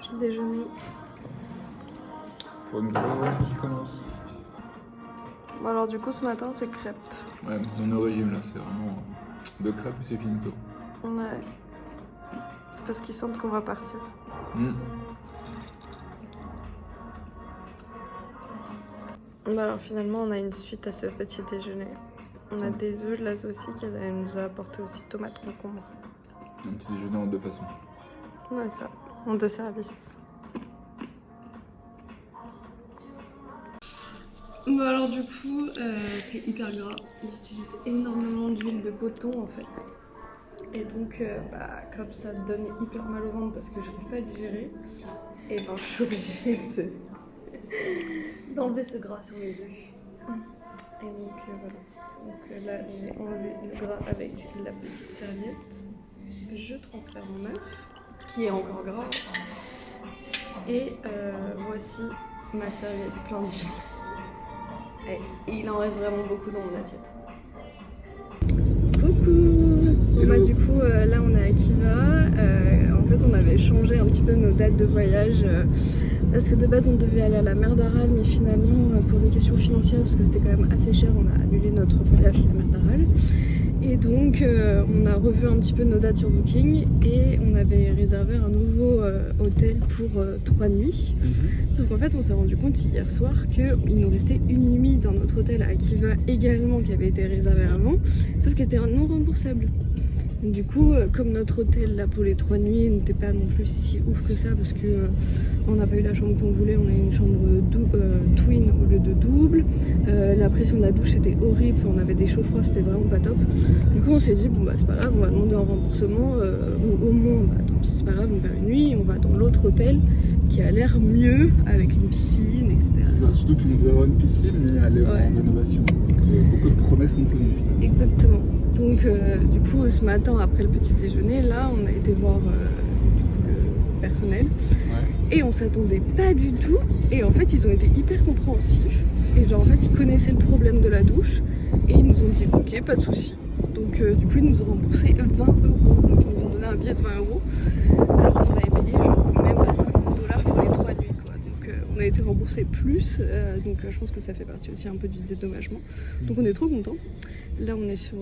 petit déjeuner. Pour une journée qui commence. Bon alors du coup ce matin c'est crêpes. Ouais, on est au régime là, c'est vraiment de crêpes et c'est finito. Ouais. C'est parce qu'ils sentent qu'on va partir. Bah alors finalement on a une suite à ce petit déjeuner. On a des œufs, de la saucisse, elle nous a apporté aussi tomates concombre. Un petit déjeuner en deux façons. Ouais ça, en deux services. Bon alors du coup c'est hyper gras, j'utilise énormément d'huile de coton en fait. Et donc comme ça donne hyper mal au ventre parce que j'arrive pas à digérer, et ben je suis obligée d'enlever ce gras sur les œufs. Et donc voilà. Donc là j'ai enlevé le gras avec la petite serviette. Je transfère mon œuf qui est encore gras. Et voici ma serviette pleine d'huile. Et il en reste vraiment beaucoup dans mon assiette. Coucou. Bon, bah, du coup là on est à Khiva. En fait on avait changé un petit peu nos dates de voyage parce que de base on devait aller à la mer d'Aral, mais finalement pour des questions financières, parce que c'était quand même assez cher, on a annulé notre voyage à la mer d'Aral. Et donc on a revu un petit peu nos dates sur Booking et on avait réservé un nouveau hôtel pour 3 nuits. Sauf qu'en fait on s'est rendu compte hier soir qu'il nous restait une nuit dans notre hôtel à Khiva également qui avait été réservé avant, sauf qu'il était non remboursable. Du coup, comme notre hôtel là pour les 3 nuits n'était pas non plus si ouf que ça, parce que on n'a pas eu la chambre qu'on voulait, on a eu une chambre twin au lieu de double. La pression de la douche c'était horrible, enfin, on avait des chaud-froids, c'était vraiment pas top. Du coup on s'est dit bon bah c'est pas grave, on va demander un remboursement, ou au moins bah, tant pis c'est pas grave, on va faire une nuit, on va dans l'autre hôtel qui a l'air mieux, avec une piscine, etc. C'est ça, surtout qu'on devait avoir une piscine, mais elle est en rénovation. Donc beaucoup de promesses non tenues finalement. Exactement. Donc du coup ce matin après le petit déjeuner, là on a été voir du coup, le personnel. Ouais. Et on s'attendait pas du tout. Et en fait ils ont été hyper compréhensifs. Et genre en fait ils connaissaient le problème de la douche. Et ils nous ont dit ok pas de souci. Donc du coup ils nous ont remboursé 20 €. Donc ils nous ont donné un billet de 20 €. Alors qu'on avait payé genre même pas 50 $ pour les 3 nuits quoi. Donc on a été remboursé plus. Donc je pense que ça fait partie aussi un peu du dédommagement. Donc on est trop contents. Là on est sur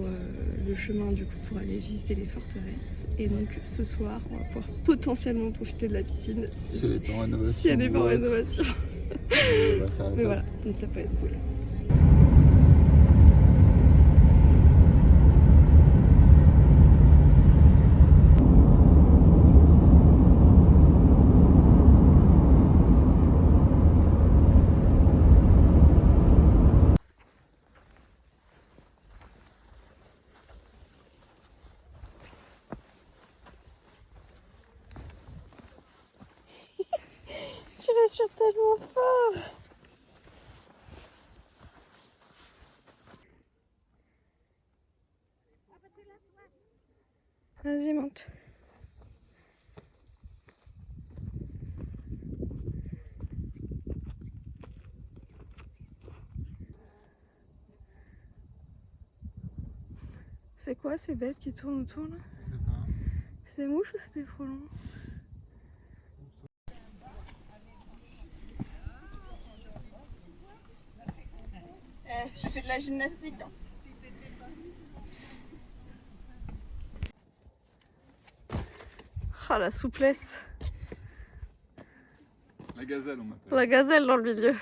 le chemin du coup pour aller visiter les forteresses, et donc ce soir on va pouvoir potentiellement profiter de la piscine si elle n'est pas en rénovation. Si elle n'est pas en rénovation. Mais voilà, donc ça peut être cool. Tu respires tellement fort. Vas-y, monte. C'est quoi ces bêtes qui tournent autour là? C'est des mouches ou c'est des frelons? Je fais de la gymnastique. Ah la souplesse. La gazelle on appelle. La gazelle dans le milieu.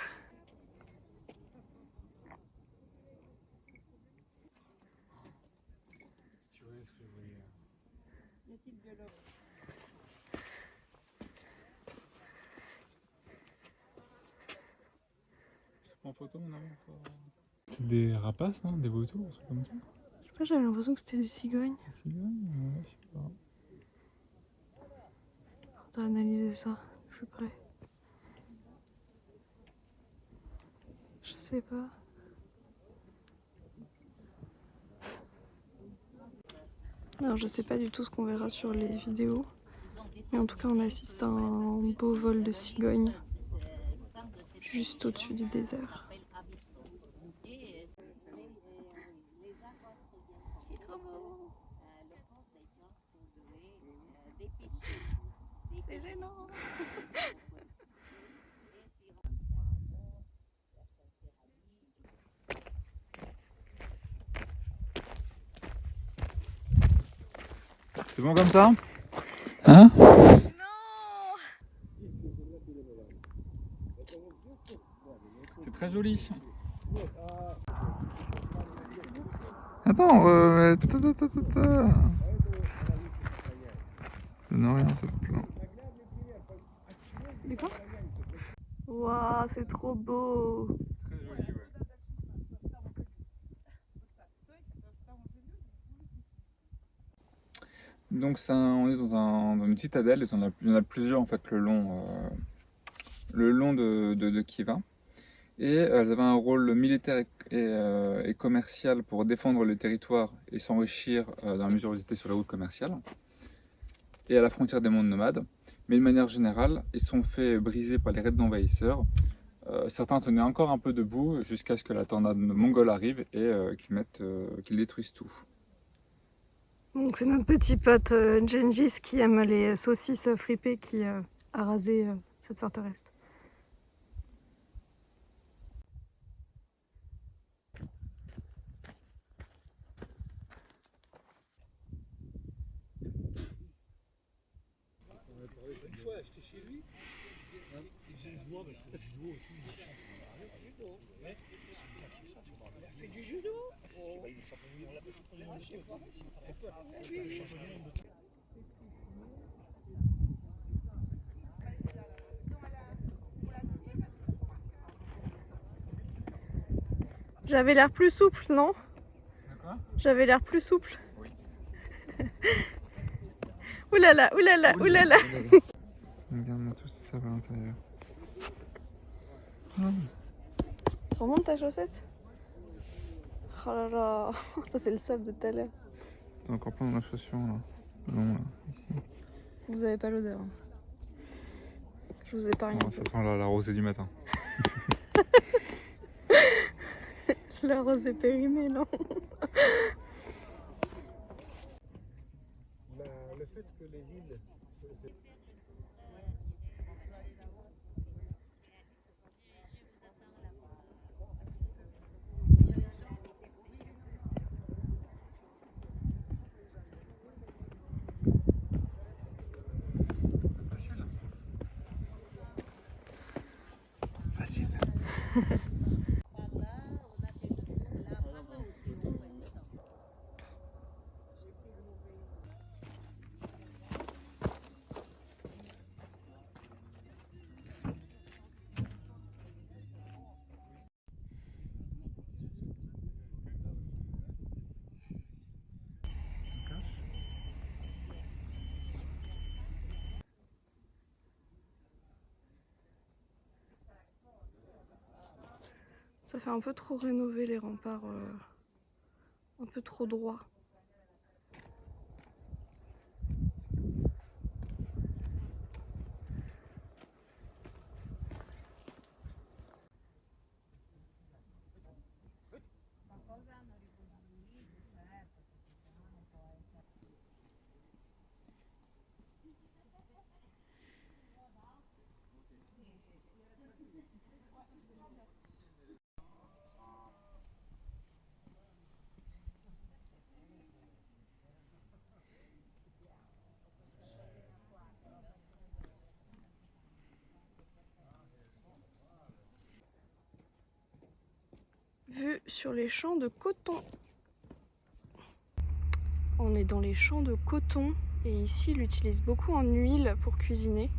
Tu vois ce que je voulais. Je prends en photo mon ami. C'est des rapaces, non? Des vautours, un truc comme ça? Je sais pas, j'avais l'impression que c'était des cigognes. Des cigognes? Ouais, je sais pas. On va analyser ça de plus près. Je sais pas. Alors je sais pas du tout ce qu'on verra sur les vidéos. Mais en tout cas on assiste à un beau vol de cigognes. Juste au-dessus du désert. C'est trop beau. C'est gênant. C'est bon comme ça? Hein? Non! C'est très joli. Attends, non, rien, ce plan. De quoi? Waouh, c'est trop beau! Très joli, ouais. Donc on est dans une citadelle, il y en a plusieurs en fait le long de Khiva. Et elles avaient un rôle militaire et commercial pour défendre le territoire et s'enrichir dans la mesure où ils étaient sur la route commerciale et à la frontière des mondes nomades. Mais de manière générale, ils se sont fait briser par les raids d'envahisseurs. Certains tenaient encore un peu debout jusqu'à ce que la tornade mongole arrive et qu'ils détruisent tout. Donc c'est notre petit pote Gengis qui aime les saucisses fripées qui a rasé cette forteresse. Une fois, j'étais chez lui, il faisait le judo avec le judo et tout. Il a fait du judo. J'avais l'air plus souple, non? D'accord? J'avais l'air plus souple. Oui. Oulala, oulala, oulala. Regarde-moi tout ça à l'intérieur. Tu remontes ta chaussette? Oh là là, ça c'est le sable de tout à l'heure. C'est encore plein dans la chaussure là. Long là. Ici. Vous avez pas l'odeur. Je vous ai pas rien. Oh, ça sent la rosée du matin. La rose est périmée, non? Le fait que les villes... Facile. Ça fait un peu trop rénover les remparts, un peu trop droit. Vue sur les champs de coton. On est dans les champs de coton et ici ils l'utilisent beaucoup en huile pour cuisiner.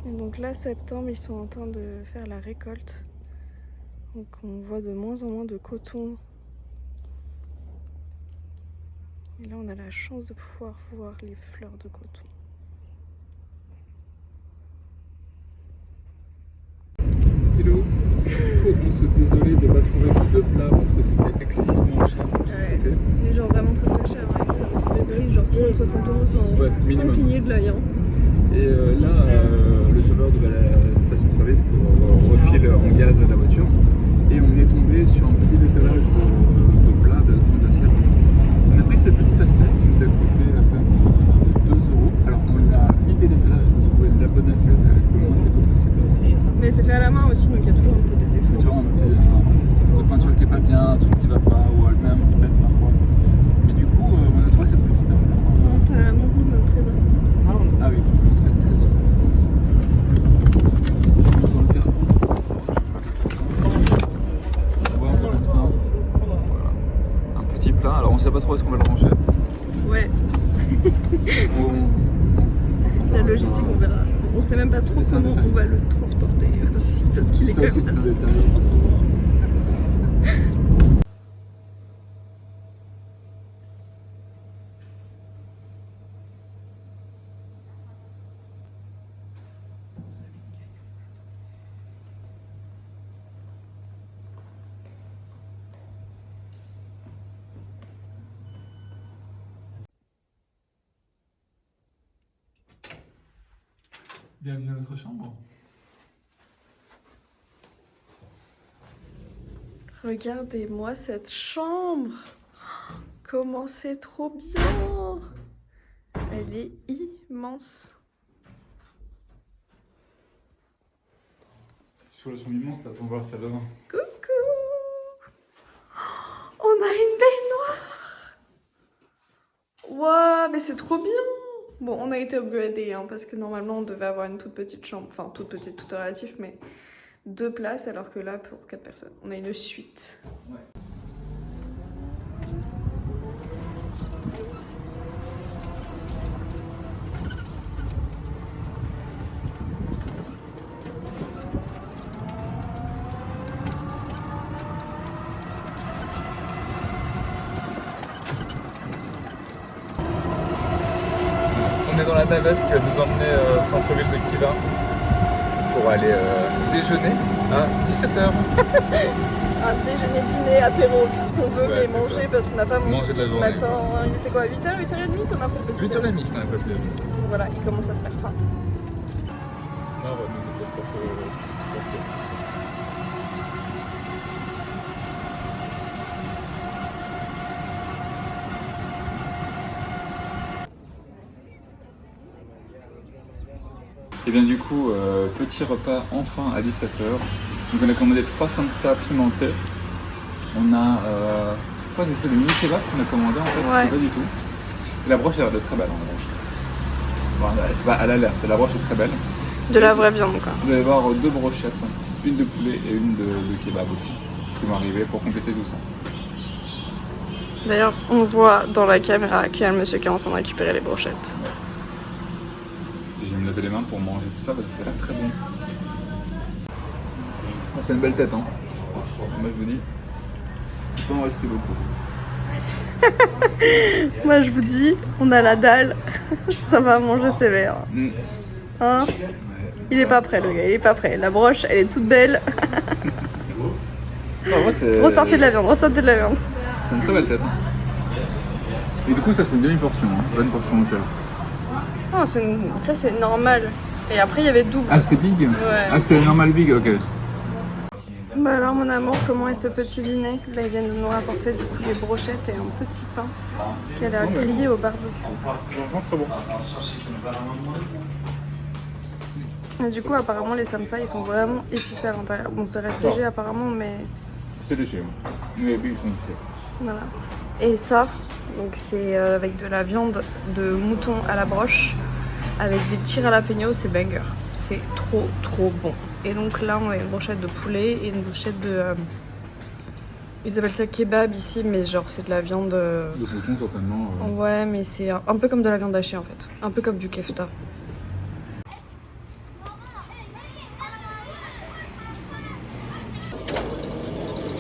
Et donc là, septembre, ils sont en train de faire la récolte. Donc on voit de moins en moins de coton. Et là, on a la chance de pouvoir voir les fleurs de coton. Hello. On se désolé de ne pas trouver de plat parce que c'était excessivement cher pour ce que c'était. Mais genre vraiment très très cher, hein. Ça nous fait des prix genre 30-60 euros sans cligner de l'œil. Hein. Et là, le chauffeur de la station-service pour refil en gaz de la voiture. Et on est tombé sur un petit étalage de plats, de grandes assiettes. On a pris cette petite assiette qui nous a coûté à peine 2 euros. Alors on a vidé l'étalage pour trouver la bonne assiette avec le moins de défauts possible. Mais c'est fait à la main aussi, donc il y a toujours un peu de défauts. Toujours un petit de peinture qui est pas bien, un truc qui va pas, ou même un petit pète parfois. sait même pas trop c'est un comment détail. on va le transporter aussi, parce qu'il est Ça quand aussi, même c'est un assez... détail. Bienvenue dans notre chambre. Regardez-moi cette chambre. Comment c'est trop bien. Elle est immense. Sur le son immense, ça va voir la salle de bain. Coucou. On a une baignoire. Waouh, mais c'est trop bien. Bon, on a été upgradé hein, parce que normalement on devait avoir une toute petite chambre, enfin toute petite, toute relative, mais 2 places alors que là pour 4 personnes. On a une suite. Ouais. On est dans la navette qui va nous emmener au centre-ville de Khiva pour aller déjeuner à 17h. Un déjeuner, dîner, apéro, tout ce qu'on veut, Ouais, mais c'est manger ça. parce qu'on n'a pas mangé Manger de la ce journée, matin. Il était quoi, 8h, 8h30 qu'on a pour le petit déjeuner. 8h30 qu'on a pas pu aller. Voilà, il commence à se faire faim. Non, on va nous mettre pour Et bien du coup, petit repas enfin à 17h. Donc on a commandé 3 samsa pimentés. On a je crois une espèce de mini kebab qu'on a commandé en fait, Ouais. je sais pas du tout. Et la broche a l'air d'être très belle en revanche. Bon, c'est pas, elle a l'air, la broche est très belle. De la vraie viande quoi. Il va y avoir 2 brochettes, une de poulet et une de kebab aussi, qui vont arriver pour compléter tout ça. D'ailleurs, on voit dans la caméra qu'il y a le monsieur qui est en train de récupérer les brochettes. Et je vais me laver les mains pour manger tout ça parce que ça a l'air très bon. Ah, c'est une belle tête, hein. Moi je vous dis, il peut en rester beaucoup. Moi je vous dis, on a la dalle, ça va manger sévère. Mm. Hein? Il est pas prêt le gars, il est pas prêt. La broche, elle est toute belle. Ah, ouais, c'est... Ressortez de la viande, ressortez de la viande. C'est une très belle tête. Hein. Et du coup ça c'est une demi-portion, hein. C'est pas une portion entière. Non, ça c'est normal. Et après il y avait double. Ah c'était big? Ouais. Ah c'était normal big, ok. Bah alors mon amour, comment est ce petit dîner? Là ils viennent de nous rapporter du coup des brochettes et un petit pain qu'elle a grillé au barbecue. Franchement très bon. Et du coup apparemment les samsa ils sont vraiment épicés à l'intérieur. Bon ça reste léger apparemment mais C'est léger, hein. Les bigs sont épicés. voilà. Et ça, donc c'est avec de la viande de mouton à la broche, avec des petits jalapenos, c'est banger. C'est trop trop bon. Et donc là on a une brochette de poulet et une brochette de... ils appellent ça kebab ici, mais genre c'est de la viande... De mouton certainement. Ouais, mais c'est un peu comme de la viande hachée en fait. Un peu comme du kefta.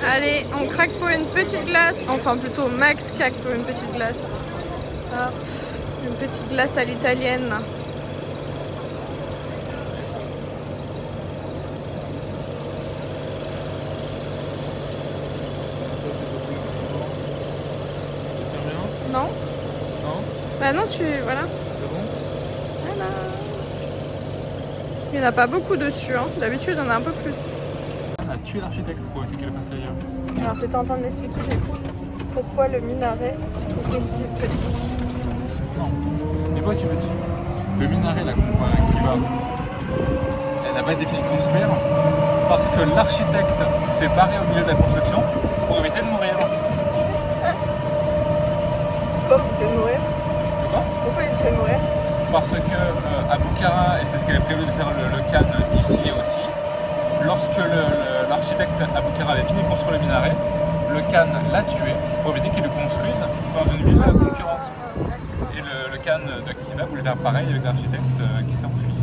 Allez, on craque pour une petite glace. Enfin plutôt Max craque pour une petite glace. Hop, une petite glace à l'italienne. Non? Non? Bah non, tu... Voilà. C'est bon? Voilà. Il n'y en a pas beaucoup dessus, hein. D'habitude, il y en a un peu plus. On a tué l'architecte pour éviter qu'il le fasse ailleurs. Alors, tu étais en train de m'expliquer du coup pourquoi le minaret était si petit. Non, il n'est pas aussi petit. Le minaret là qu'on voit qui va, elle n'a pas été finie de construire parce que l'architecte s'est barré au milieu de la construction pour éviter de mourir. Pourquoi vous fait mourir? D'accord? Pourquoi il fait mourir? Parce que à Bukhara, et c'est ce qu'elle avait prévu de faire le Khan ici aussi, lorsque l'architecte à Bukhara avait fini de construire le minaret, le Khan l'a tué pour éviter qu'il le construise dans une ville concurrente. Et le Khan de Khiva voulait faire pareil avec l'architecte qui s'est enfui.